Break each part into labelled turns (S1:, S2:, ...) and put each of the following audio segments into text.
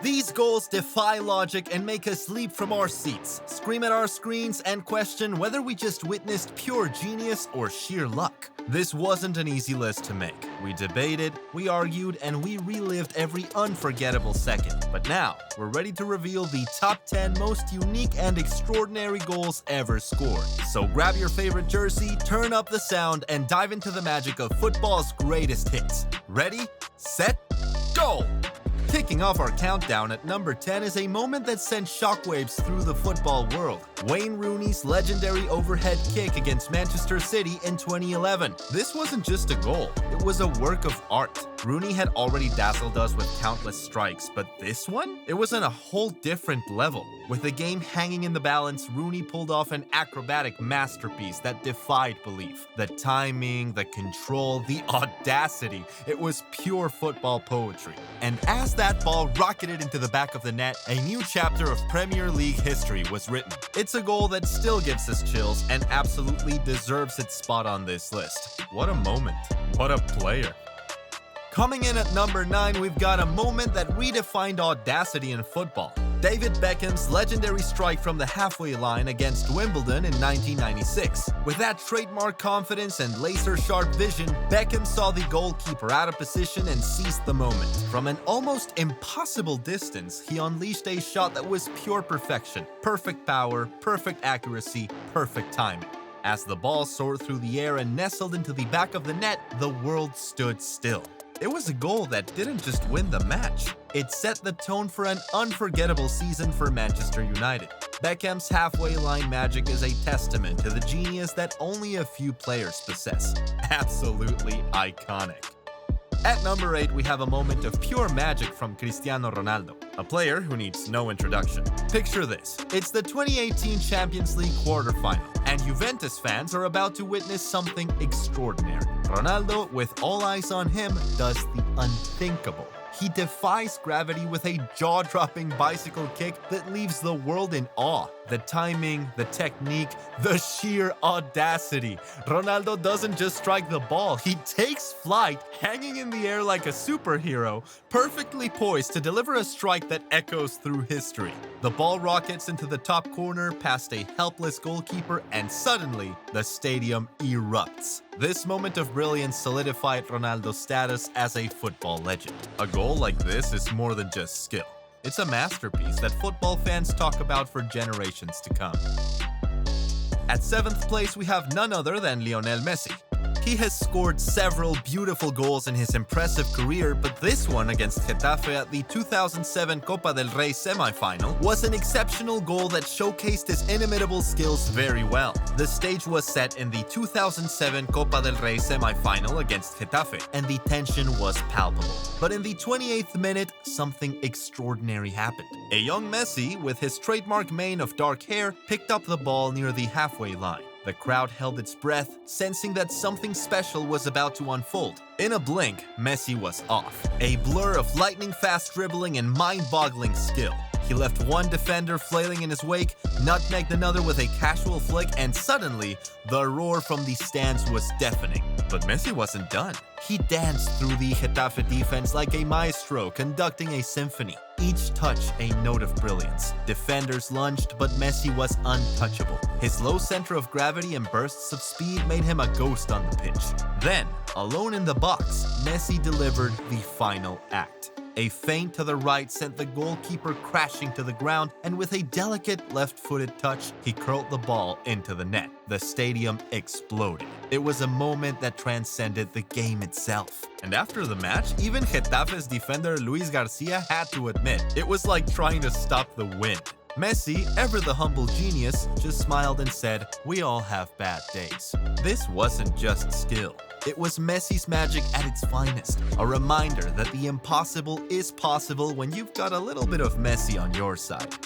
S1: These goals defy logic and make us leap from our seats, scream at our screens, and question whether we just witnessed pure genius or sheer luck. This wasn't an easy list to make. We debated, we argued, and we relived every unforgettable second. But now, we're ready to reveal the top 10 most unique and extraordinary goals ever scored. So grab your favorite jersey, turn up the sound, and dive into the magic of football's greatest hits. Ready, set, go! Kicking off our countdown at number 10 is a moment that sent shockwaves through the football world. Wayne Rooney's legendary overhead kick against Manchester City in 2011. This wasn't just a goal, it was a work of art. Rooney had already dazzled us with countless strikes, but this one? It was on a whole different level. With the game hanging in the balance, Rooney pulled off an acrobatic masterpiece that defied belief. The timing, the control, the audacity. It was pure football poetry. And as that ball rocketed into the back of the net, a new chapter of Premier League history was written. It's a goal that still gives us chills and absolutely deserves its spot on this list. What a moment. What a player. Coming in at number 9, we've got a moment that redefined audacity in football. David Beckham's legendary strike from the halfway line against Wimbledon in 1996. With that trademark confidence and laser-sharp vision, Beckham saw the goalkeeper out of position and seized the moment. From an almost impossible distance, he unleashed a shot that was pure perfection. Perfect power, perfect accuracy, perfect timing. As the ball soared through the air and nestled into the back of the net, the world stood still. It was a goal that didn't just win the match. It set the tone for an unforgettable season for Manchester United. Beckham's halfway line magic is a testament to the genius that only a few players possess. Absolutely iconic. At number 8, we have a moment of pure magic from Cristiano Ronaldo, a player who needs no introduction. Picture this. It's the 2018 Champions League quarterfinal, and Juventus fans are about to witness something extraordinary. Ronaldo, with all eyes on him, does the unthinkable. He defies gravity with a jaw-dropping bicycle kick that leaves the world in awe. The timing, the technique, the sheer audacity. Ronaldo doesn't just strike the ball, he takes flight, hanging in the air like a superhero, perfectly poised to deliver a strike that echoes through history. The ball rockets into the top corner past a helpless goalkeeper, and suddenly, the stadium erupts. This moment of brilliance solidified Ronaldo's status as a football legend. A goal like this is more than just skill. It's a masterpiece that football fans talk about for generations to come. At 7th place, we have none other than Lionel Messi. He has scored several beautiful goals in his impressive career, but this one against Getafe at the 2007 Copa del Rey semi-final was an exceptional goal that showcased his inimitable skills very well. The stage was set in the 2007 Copa del Rey semi-final against Getafe, and the tension was palpable. But in the 28th minute, something extraordinary happened. A young Messi, with his trademark mane of dark hair, picked up the ball near the halfway line. The crowd held its breath, sensing that something special was about to unfold. In a blink, Messi was off. A blur of lightning-fast dribbling and mind-boggling skill. He left one defender flailing in his wake, nutmegged another with a casual flick, and suddenly, the roar from the stands was deafening. But Messi wasn't done. He danced through the Getafe defense like a maestro conducting a symphony. Each touch a note of brilliance. Defenders lunged, but Messi was untouchable. His low center of gravity and bursts of speed made him a ghost on the pitch. Then, alone in the box, Messi delivered the final act. A feint to the right sent the goalkeeper crashing to the ground, and with a delicate left-footed touch, he curled the ball into the net. The stadium exploded. It was a moment that transcended the game itself. And after the match, even Getafe's defender Luis Garcia had to admit, it was like trying to stop the wind. Messi, ever the humble genius, just smiled and said, "We all have bad days." This wasn't just skill. It was Messi's magic at its finest. A reminder that the impossible is possible when you've got a little bit of Messi on your side.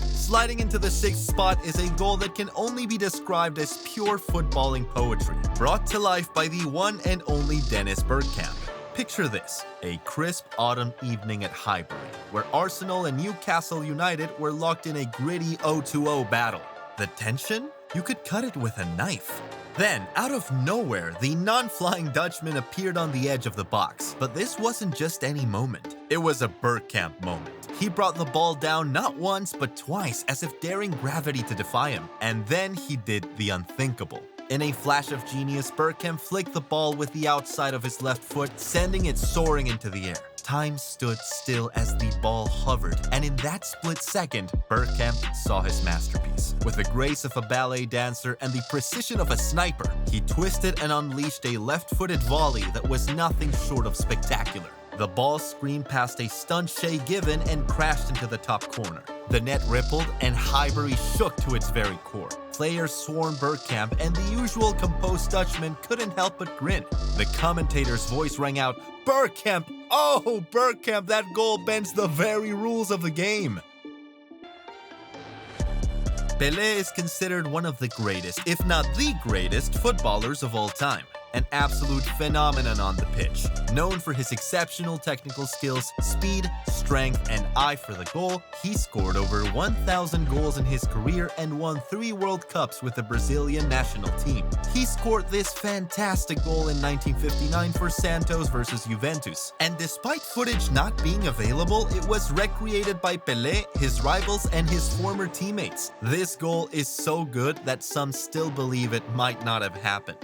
S1: Sliding into the 6th spot is a goal that can only be described as pure footballing poetry, brought to life by the one and only Dennis Bergkamp. Picture this, a crisp autumn evening at Highbury, where Arsenal and Newcastle United were locked in a gritty 0-0 battle. The tension? You could cut it with a knife. Then, out of nowhere, the non-flying Dutchman appeared on the edge of the box. But this wasn't just any moment. It was a Bergkamp moment. He brought the ball down not once, but twice, as if daring gravity to defy him. And then he did the unthinkable. In a flash of genius, Bergkamp flicked the ball with the outside of his left foot, sending it soaring into the air. Time stood still as the ball hovered, and in that split second, Bergkamp saw his masterpiece. With the grace of a ballet dancer and the precision of a sniper, he twisted and unleashed a left-footed volley that was nothing short of spectacular. The ball screamed past a stunned Shay Given and crashed into the top corner. The net rippled and Highbury shook to its very core. Players swarmed Bergkamp, and the usual composed Dutchman couldn't help but grin. The commentator's voice rang out, "Bergkamp! Oh, Bergkamp, that goal bends the very rules of the game!" Pelé is considered one of the greatest, if not the greatest, footballers of all time. An absolute phenomenon on the pitch. Known for his exceptional technical skills, speed, strength, and eye for the goal, he scored over 1,000 goals in his career and won 3 World Cups with the Brazilian national team. He scored this fantastic goal in 1959 for Santos versus Juventus. And despite footage not being available, it was recreated by Pelé, his rivals, and his former teammates. This goal is so good that some still believe it might not have happened.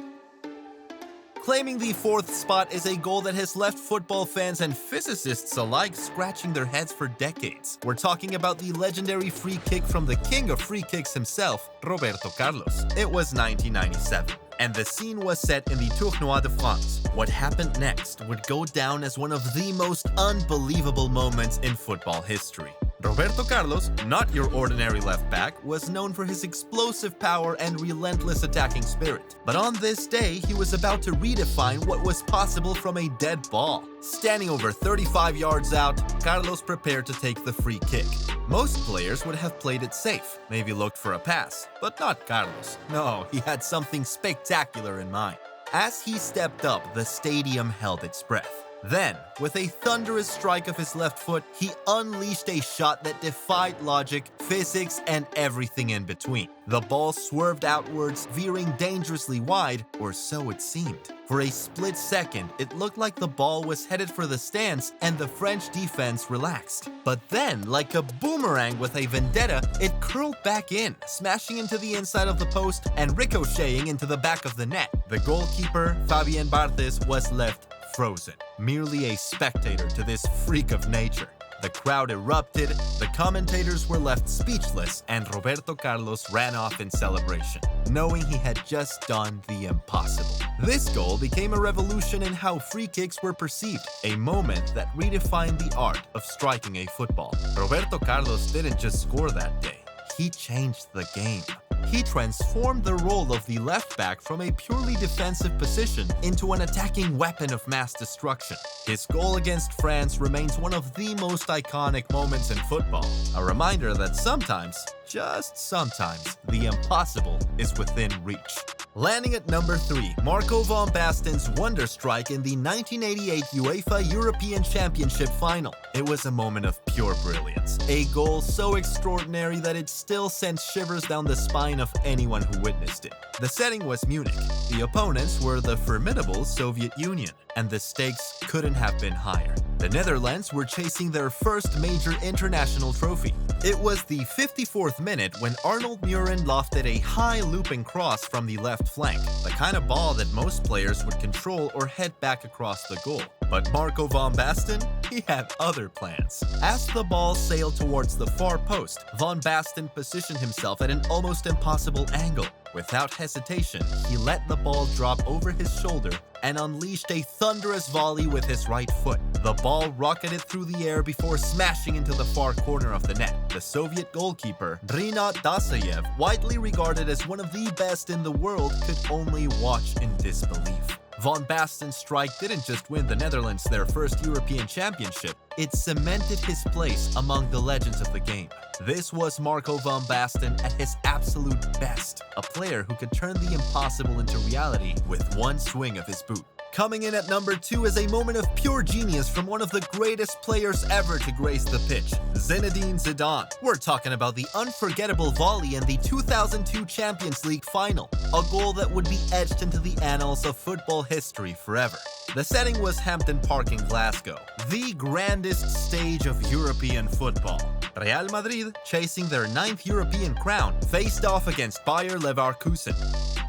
S1: Claiming the 4th spot is a goal that has left football fans and physicists alike scratching their heads for decades. We're talking about the legendary free kick from the king of free kicks himself, Roberto Carlos. It was 1997. And the scene was set in the Tournoi de France. What happened next would go down as one of the most unbelievable moments in football history. Roberto Carlos, not your ordinary left back, was known for his explosive power and relentless attacking spirit. But on this day, he was about to redefine what was possible from a dead ball. Standing over 35 yards out, Carlos prepared to take the free kick. Most players would have played it safe, maybe looked for a pass, but not Carlos. No, he had something spectacular in mind. As he stepped up, the stadium held its breath. Then, with a thunderous strike of his left foot, he unleashed a shot that defied logic, physics, and everything in between. The ball swerved outwards, veering dangerously wide, or so it seemed. For a split second, it looked like the ball was headed for the stands and the French defense relaxed. But then, like a boomerang with a vendetta, it curled back in, smashing into the inside of the post and ricocheting into the back of the net. The goalkeeper, Fabien Barthez, was left frozen, merely a spectator to this freak of nature. The crowd erupted, the commentators were left speechless, and Roberto Carlos ran off in celebration, knowing he had just done the impossible. This goal became a revolution in how free kicks were perceived, a moment that redefined the art of striking a football. Roberto Carlos didn't just score that day, he changed the game. He transformed the role of the left back from a purely defensive position into an attacking weapon of mass destruction. His goal against France remains one of the most iconic moments in football, a reminder that sometimes, just sometimes, the impossible is within reach. Landing at number 3, Marco van Basten's wonder strike in the 1988 UEFA European Championship final. It was a moment of pure brilliance, a goal so extraordinary that it still sent shivers down the spine of anyone who witnessed it. The setting was Munich. The opponents were the formidable Soviet Union, and the stakes couldn't have been higher. The Netherlands were chasing their first major international trophy. It was the 54th minute when Arnold Muren lofted a high looping cross from the left flank, the kind of ball that most players would control or head back across the goal. But Marco van Basten, he had other plans. As the ball sailed towards the far post, van Basten positioned himself at an almost impossible angle. Without hesitation, he let the ball drop over his shoulder and unleashed a thunderous volley with his right foot. The ball rocketed through the air before smashing into the far corner of the net. The Soviet goalkeeper, Rinat Dasayev, widely regarded as one of the best in the world, could only watch in disbelief. Van Basten's strike didn't just win the Netherlands their first European championship, it cemented his place among the legends of the game. This was Marco van Basten at his absolute best, a player who could turn the impossible into reality with one swing of his boot. Coming in at number 2 is a moment of pure genius from one of the greatest players ever to grace the pitch, Zinedine Zidane. We're talking about the unforgettable volley in the 2002 Champions League final, a goal that would be etched into the annals of football history forever. The setting was Hampden Park in Glasgow, the grandest stage of European football. Real Madrid, chasing their 9th European crown, faced off against Bayer Leverkusen.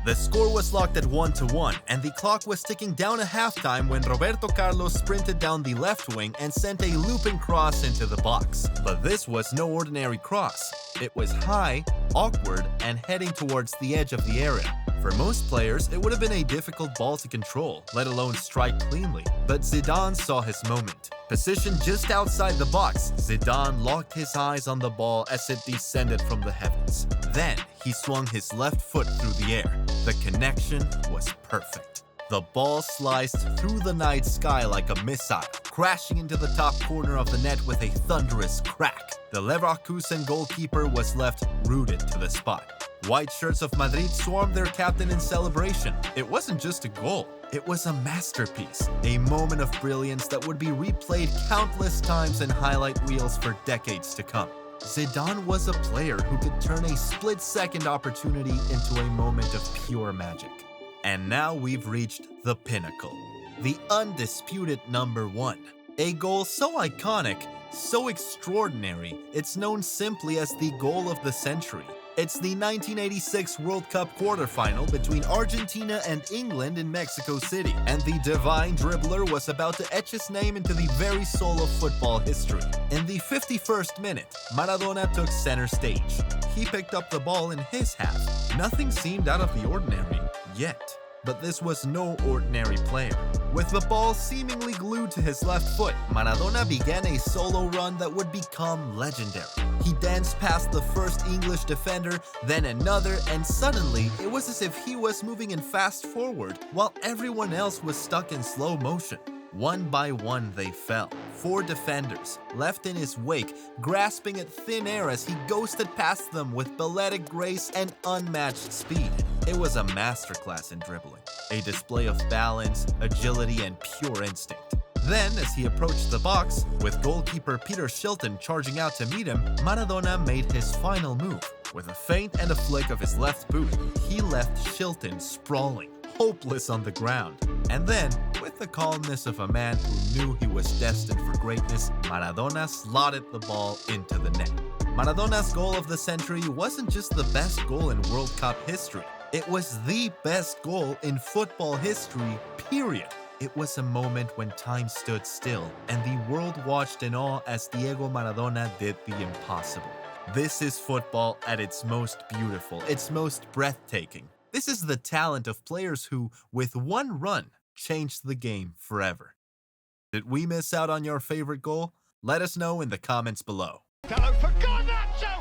S1: The score was locked at 1-1, and the clock was ticking down at halftime when Roberto Carlos sprinted down the left wing and sent a looping cross into the box. But this was no ordinary cross. It was high, awkward, and heading towards the edge of the area. For most players, it would have been a difficult ball to control, let alone strike cleanly. But Zidane saw his moment. Positioned just outside the box, Zidane locked his eyes on the ball as it descended from the heavens. Then, he swung his left foot through the air. The connection was perfect. The ball sliced through the night sky like a missile, crashing into the top corner of the net with a thunderous crack. The Leverkusen goalkeeper was left rooted to the spot. White shirts of Madrid swarmed their captain in celebration. It wasn't just a goal. It was a masterpiece, a moment of brilliance that would be replayed countless times in highlight reels for decades to come. Zidane was a player who could turn a split-second opportunity into a moment of pure magic. And now we've reached the pinnacle, the undisputed number 1. A goal so iconic, so extraordinary, it's known simply as the goal of the century. It's the 1986 World Cup quarterfinal between Argentina and England in Mexico City, and the divine dribbler was about to etch his name into the very soul of football history. In the 51st minute, Maradona took center stage. He picked up the ball in his half. Nothing seemed out of the ordinary, yet. But this was no ordinary player. With the ball seemingly glued to his left foot, Maradona began a solo run that would become legendary. He danced past the first English defender, then another, and suddenly it was as if he was moving in fast forward while everyone else was stuck in slow motion. One by one they fell. 4 defenders, left in his wake, grasping at thin air as he ghosted past them with balletic grace and unmatched speed. It was a masterclass in dribbling, a display of balance, agility, and pure instinct. Then, as he approached the box, with goalkeeper Peter Shilton charging out to meet him, Maradona made his final move. With a feint and a flick of his left boot, he left Shilton sprawling, hopeless on the ground. And then, with the calmness of a man who knew he was destined for greatness, Maradona slotted the ball into the net. Maradona's goal of the century wasn't just the best goal in World Cup history. It was the best goal in football history, period. It was a moment when time stood still and the world watched in awe as Diego Maradona did the impossible. This is football at its most beautiful, its most breathtaking. This is the talent of players who, with one run, changed the game forever. Did we miss out on your favorite goal? Let us know in the comments below.
S2: Hello for Garnacho!